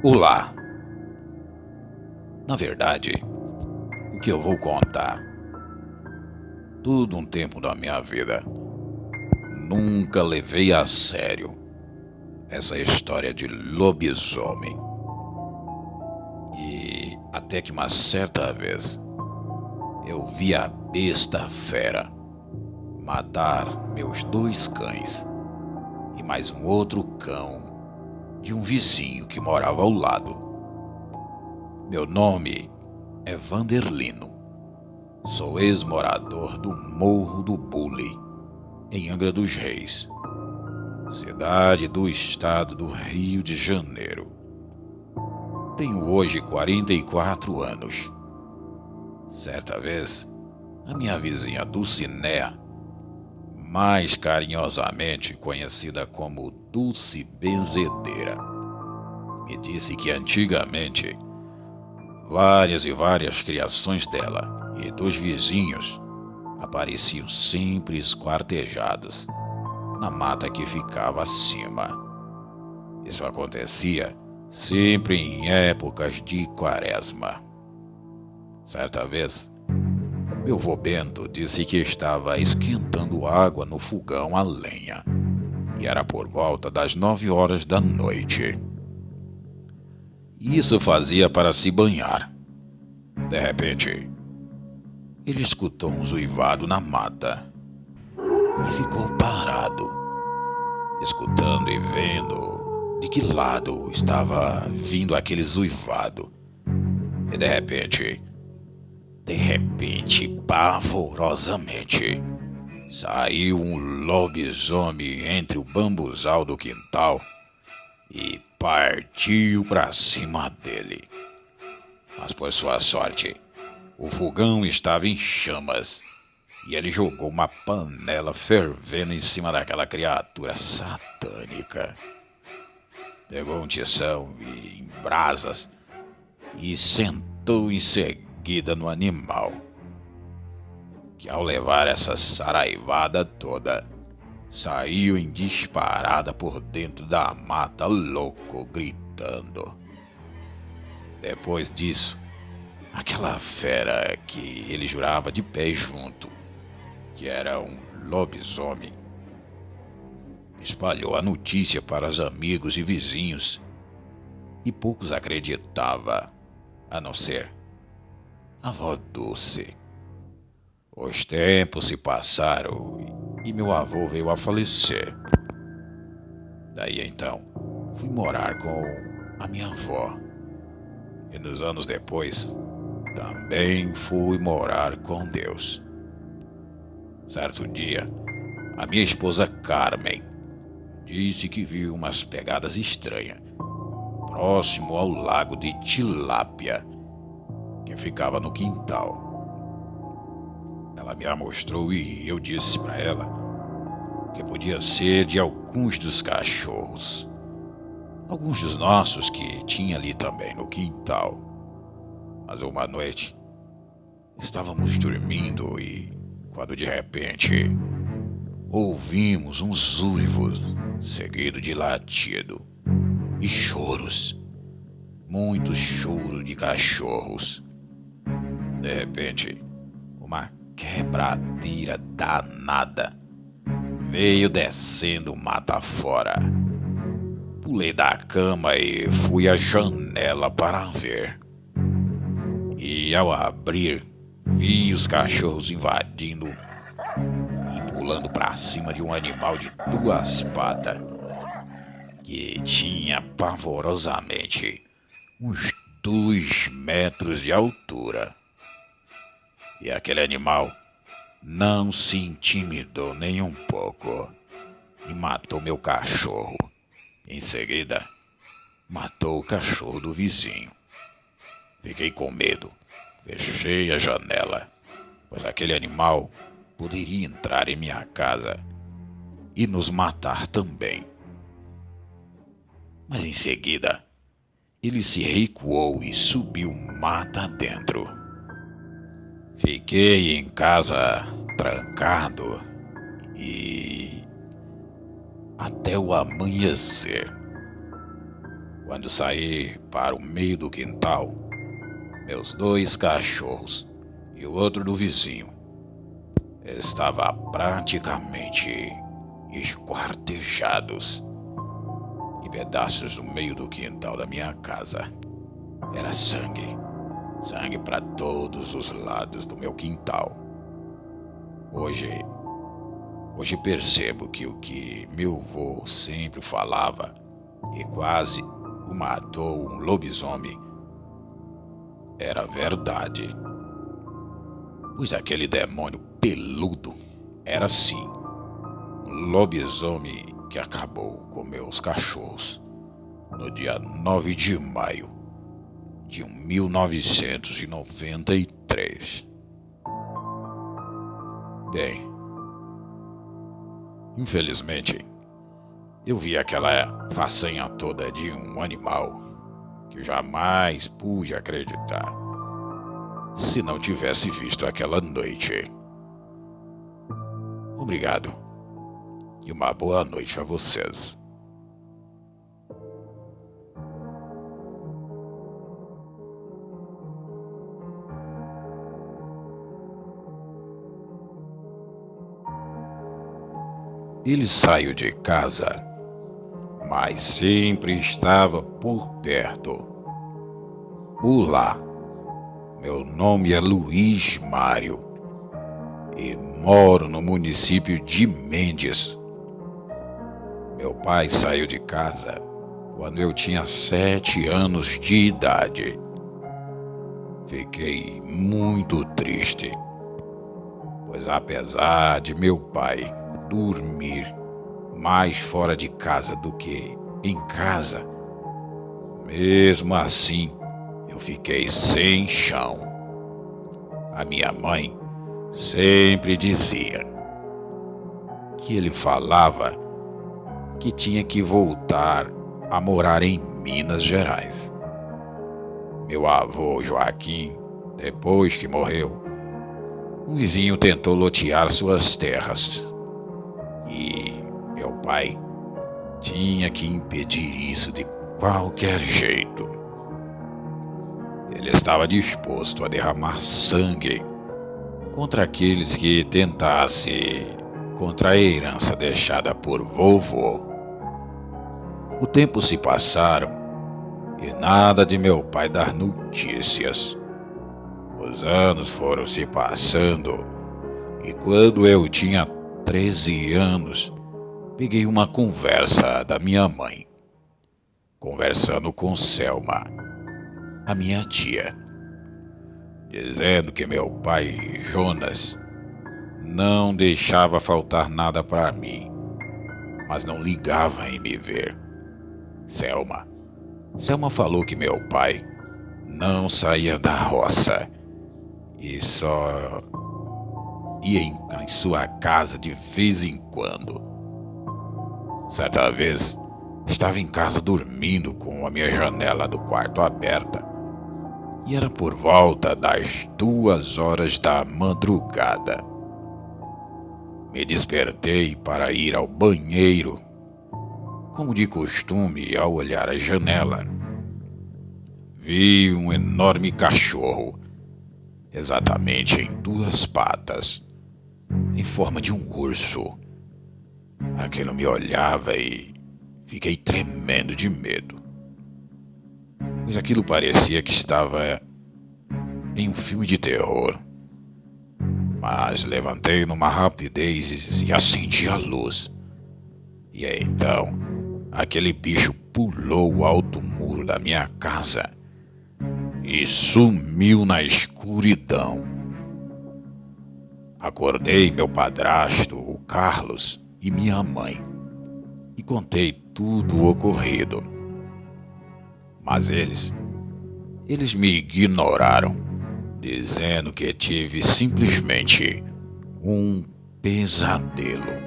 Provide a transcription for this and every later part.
Olá! Na verdade, o que eu vou contar, tudo um tempo da minha vida, nunca levei a sério essa história de lobisomem. E até que uma certa vez eu vi a besta fera matar meus 2 cães e mais um outro cão de um vizinho que morava ao lado. Meu nome é Vanderlino. Sou ex-morador do Morro do Bule, em Angra dos Reis, cidade do estado do Rio de Janeiro. Tenho hoje 44 anos. Certa vez, a minha vizinha Dulcinea, mais carinhosamente conhecida como Dulce Benzedeira, me disse que antigamente várias e várias criações dela e dos vizinhos apareciam sempre esquartejados na mata que ficava acima. Isso acontecia sempre em épocas de quaresma. Certa vez, meu vô Bento disse que estava esquentando água no fogão a lenha, e era por volta das 9 horas da noite. Isso fazia para se banhar. De repente, ele escutou um uivado na mata e ficou parado, escutando e vendo de que lado estava vindo aquele uivado. E de repente, pavorosamente, saiu um lobisomem entre o bambuzal do quintal e partiu para cima dele. Mas por sua sorte, o fogão estava em chamas e ele jogou uma panela fervendo em cima daquela criatura satânica. Pegou um tição em brasas e sentou em seguida no animal, que ao levar essa saraivada toda, saiu em disparada por dentro da mata, louco, gritando. Depois disso, aquela fera que ele jurava de pé junto que era um lobisomem, espalhou a notícia para os amigos e vizinhos, e poucos acreditavam, a não ser a avó Dulce. Os tempos se passaram e meu avô veio a falecer. Daí então, fui morar com a minha avó. E nos anos depois, também fui morar com Deus. Certo dia, a minha esposa Carmen disse que viu umas pegadas estranhas próximo ao lago de Tilápia, que ficava no quintal. Ela me a mostrou e eu disse para ela que podia ser de alguns dos cachorros, alguns dos nossos que tinha ali também no quintal. Mas uma noite estávamos dormindo e quando de repente ouvimos uns uivos seguido de latido e choros, muitos choros de cachorros. De repente, uma quebradeira danada veio descendo mata fora. Pulei da cama e fui à janela para ver. E ao abrir, vi os cachorros invadindo e pulando para cima de um animal de 2 patas, que tinha pavorosamente uns 2 metros de altura. E aquele animal não se intimidou nem um pouco e matou meu cachorro. Em seguida, matou o cachorro do vizinho. Fiquei com medo, fechei a janela, pois aquele animal poderia entrar em minha casa e nos matar também. Mas em seguida, ele se recuou e subiu mata dentro. Fiquei em casa trancado e até o amanhecer. Quando saí para o meio do quintal, meus 2 cachorros e o outro do vizinho estavam praticamente esquartejados e pedaços no meio do quintal da minha casa. Era sangue, sangue para todos os lados do meu quintal. Hoje percebo que o que meu avô sempre falava e quase o matou um lobisomem era verdade. Pois aquele demônio peludo era sim um lobisomem que acabou com meus cachorros no dia 9 de maio de 1993. Bem, infelizmente, eu vi aquela façanha toda de um animal que eu jamais pude acreditar se não tivesse visto aquela noite. Obrigado e uma boa noite a vocês. Ele saiu de casa, mas sempre estava por perto. Olá, meu nome é Luiz Mário e moro no município de Mendes. Meu pai saiu de casa quando eu tinha 7 anos de idade. Fiquei muito triste, pois apesar de meu pai dormir mais fora de casa do que em casa, mesmo assim eu fiquei sem chão. A minha mãe sempre dizia que ele falava que tinha que voltar a morar em Minas Gerais. Meu avô Joaquim, depois que morreu, um vizinho tentou lotear suas terras e meu pai tinha que impedir isso de qualquer jeito. Ele estava disposto a derramar sangue contra aqueles que tentassem contra a herança deixada por vovô. O tempo se passaram e nada de meu pai dar notícias. Os anos foram se passando e quando eu tinha 13 anos, peguei uma conversa da minha mãe, conversando com Selma, a minha tia, dizendo que meu pai, Jonas, não deixava faltar nada para mim, mas não ligava em me ver. Selma falou que meu pai não saía da roça e só ia em sua casa de vez em quando. Certa vez, estava em casa dormindo com a minha janela do quarto aberta e era por volta das 2 horas da madrugada. Me despertei para ir ao banheiro. Como de costume, ao olhar a janela, vi um enorme cachorro, exatamente em 2 patas, em forma de um urso. Aquilo me olhava e fiquei tremendo de medo, pois aquilo parecia que estava em um filme de terror. Mas levantei numa rapidez e acendi a luz. E aí, então, aquele bicho pulou o alto muro da minha casa e sumiu na escuridão. Acordei meu padrasto, o Carlos, e minha mãe, e contei tudo o ocorrido. Mas eles me ignoraram, dizendo que tive simplesmente um pesadelo.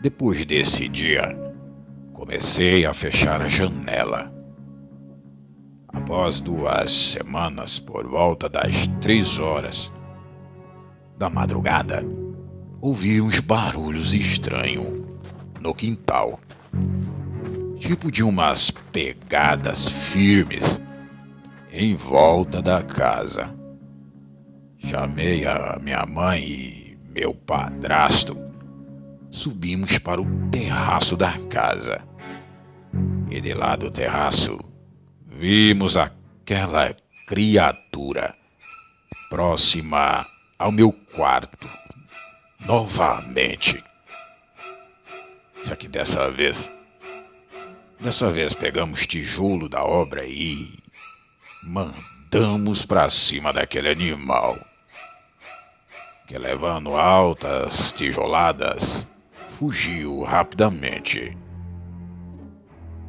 Depois desse dia, comecei a fechar a janela. Após 2 semanas, por volta das 3 horas da madrugada, ouvi uns barulhos estranhos no quintal, tipo de umas pegadas firmes em volta da casa. Chamei a minha mãe e meu padrasto. Subimos para o terraço da casa. E de lá do terraço, vimos aquela criatura próxima ao meu quarto, novamente. Só que dessa vez pegamos tijolo da obra e mandamos pra cima daquele animal, que levando altas tijoladas, fugiu rapidamente.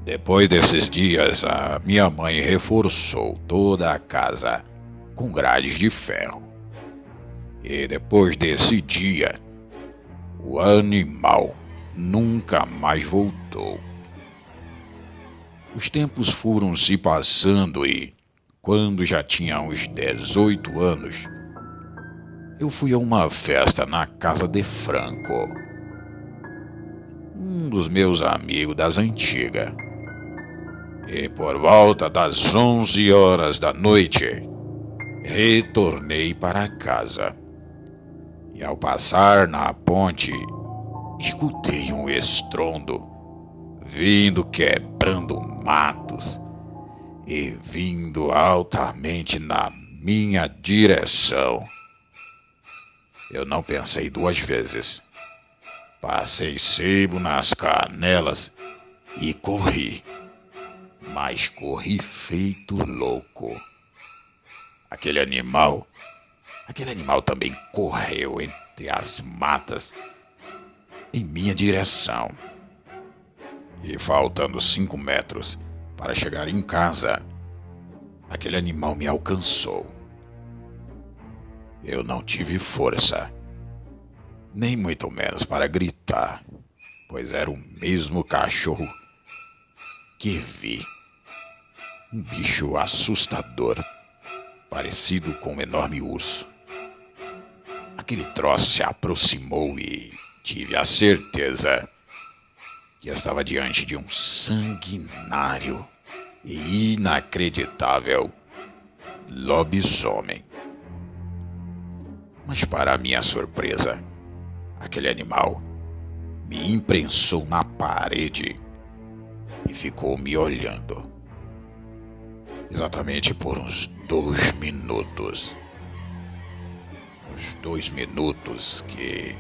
Depois desses dias, a minha mãe reforçou toda a casa com grades de ferro. E depois desse dia, o animal nunca mais voltou. Os tempos foram se passando e, quando já tinha uns 18 anos, eu fui a uma festa na casa de Franco, um dos meus amigos das antigas. E por volta das 11 horas da noite, retornei para casa. E ao passar na ponte, escutei um estrondo, vindo quebrando matos e vindo altamente na minha direção. Eu não pensei 2 vezes. Passei sebo nas canelas e corri. Mas corri feito louco. Aquele animal também correu entre as matas em minha direção. E faltando 5 metros para chegar em casa, aquele animal me alcançou. Eu não tive força, nem muito menos para gritar, pois era o mesmo cachorro que vi. Um bicho assustador, parecido com um enorme urso. Aquele troço se aproximou e tive a certeza que estava diante de um sanguinário e inacreditável lobisomem. Mas para minha surpresa, aquele animal me imprensou na parede e ficou me olhando. Exatamente por uns 2 minutos. Uns 2 minutos que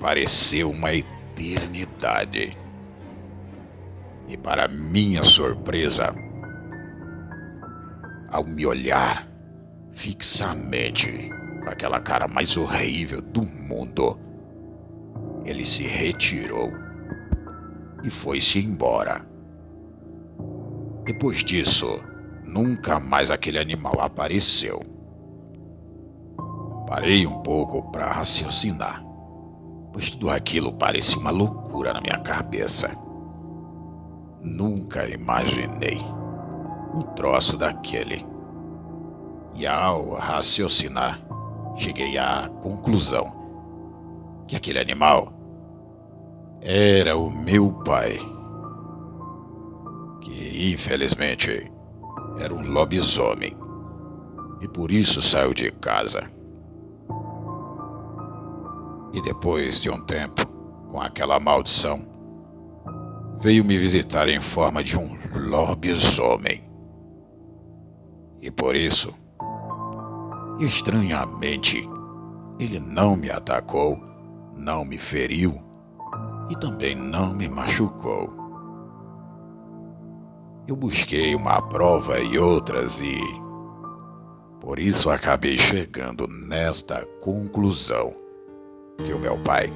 pareceu uma eternidade. E para minha surpresa, ao me olhar fixamente, com aquela cara mais horrível do mundo, ele se retirou e foi-se embora. Depois disso, nunca mais aquele animal apareceu. Parei um pouco para raciocinar, pois tudo aquilo parecia uma loucura na minha cabeça. Nunca imaginei um troço daquele. E ao raciocinar, cheguei à conclusão que aquele animal era o meu pai, que infelizmente era um lobisomem e por isso saiu de casa. E depois de um tempo, com aquela maldição, veio me visitar em forma de um lobisomem. E por isso, estranhamente, ele não me atacou, não me feriu e também não me machucou. Eu busquei uma prova e outras e, por isso, acabei chegando nesta conclusão que o meu pai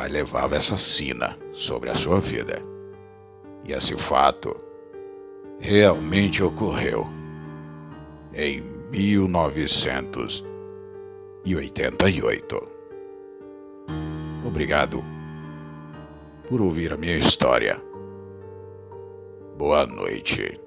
levava essa sina sobre a sua vida. E esse fato realmente ocorreu em 1988. Obrigado por ouvir a minha história. Boa noite.